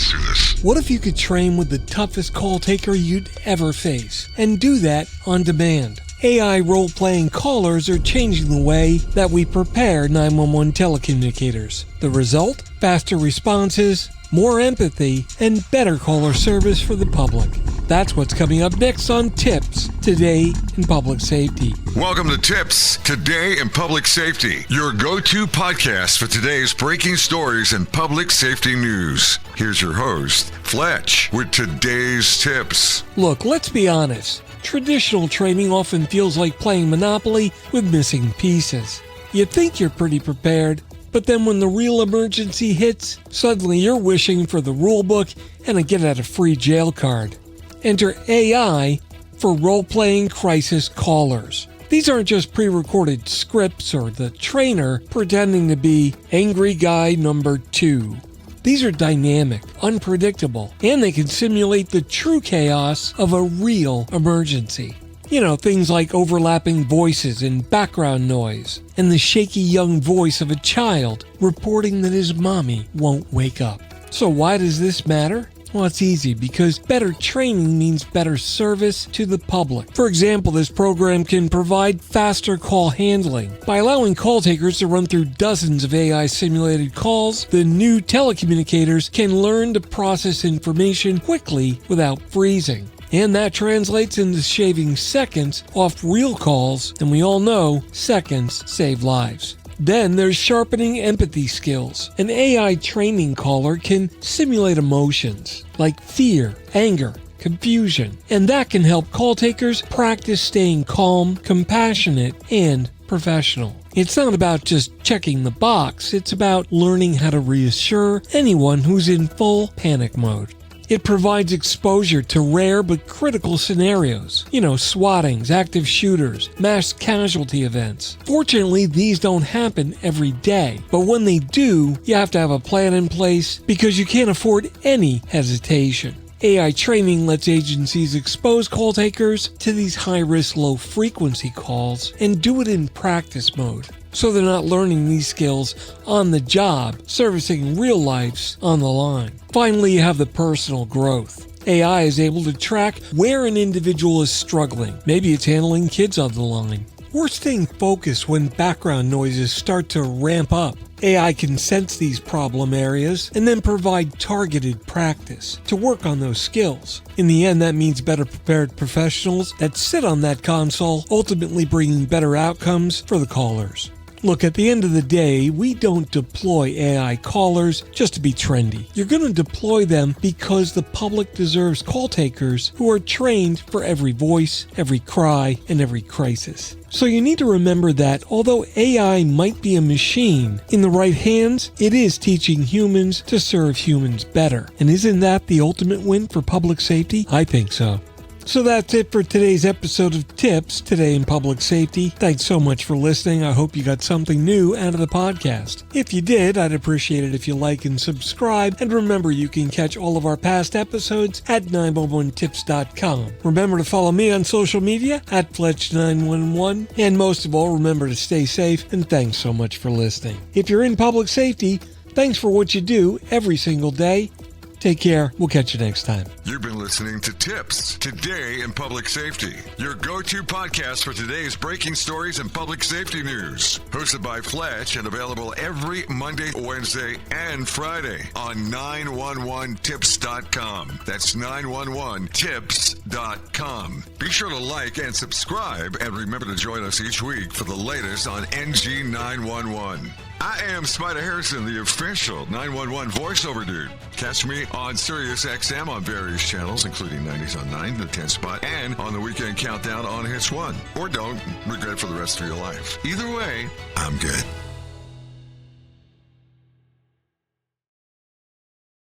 Let's do this. What if you could train with the toughest call taker you'd ever face, and do that on demand? AI role-playing callers are changing the way that we prepare 911 telecommunicators. The result? Faster responses, more empathy, and better caller service for the public. That's what's coming up next on TiPS, Today in Public Safety. Welcome to TiPS, Today in Public Safety, your go-to podcast for today's breaking stories and public safety news. Here's your host, Fletch, with today's tips. Look, let's be honest. Traditional training often feels like playing Monopoly with missing pieces. You think you're pretty prepared, but then when the real emergency hits, suddenly you're wishing for the rulebook and a get-out-of-free jail card. Enter AI for role-playing crisis callers. These aren't just pre-recorded scripts or the trainer pretending to be angry guy number 2. These are dynamic, unpredictable, and they can simulate the true chaos of a real emergency. You know, things like overlapping voices and background noise, and the shaky young voice of a child reporting that his mommy won't wake up. So why does this matter? Well, it's easy, because better training means better service to the public. For example, this program can provide faster call handling. By allowing call takers to run through dozens of AI-simulated calls, the new telecommunicators can learn to process information quickly without freezing. And that translates into shaving seconds off real calls, and we all know seconds save lives. Then there's sharpening empathy skills. An AI training caller can simulate emotions like fear, anger, confusion, and that can help call takers practice staying calm, compassionate, and professional. It's not about just checking the box, it's about learning how to reassure anyone who's in full panic mode. It provides exposure to rare but critical scenarios. You know, swattings, active shooters, mass casualty events. Fortunately, these don't happen every day. But when they do, you have to have a plan in place because you can't afford any hesitation. AI training lets agencies expose call takers to these high-risk, low-frequency calls and do it in practice mode. So they're not learning these skills on the job, servicing real lives on the line. Finally, you have the personal growth. AI is able to track where an individual is struggling. Maybe it's handling kids on the line. Or staying focused when background noises start to ramp up. AI can sense these problem areas and then provide targeted practice to work on those skills. In the end, that means better prepared professionals that sit on that console, ultimately bringing better outcomes for the callers. Look, at the end of the day, we don't deploy AI callers just to be trendy. You're going to deploy them because the public deserves call takers who are trained for every voice, every cry, and every crisis. So you need to remember that although AI might be a machine, in the right hands, it is teaching humans to serve humans better. And isn't that the ultimate win for public safety? I think so. So that's it for today's episode of TiPS, Today in Public Safety. Thanks so much for listening. I hope you got something new out of the podcast. If you did, I'd appreciate it if you like and subscribe. And remember, you can catch all of our past episodes at 911tips.com. Remember to follow me on social media at Fletch911. And most of all, remember to stay safe, and thanks so much for listening. If you're in public safety, thanks for what you do every single day. Take care. We'll catch you next time. You've been listening to TiPS, Today in Public Safety, your go-to podcast for today's breaking stories and public safety news. Hosted by Fletch and available every Monday, Wednesday, and Friday on 911tips.com. That's 911tips.com. Be sure to like and subscribe, and remember to join us each week for the latest on NG 911. I am Spider Harrison, the official 911 voiceover dude. Catch me on Sirius XM on various channels, including 90s on 9, the 10 spot, and on the Weekend Countdown on Hits 1. Or don't regret it for the rest of your life. Either way, I'm good.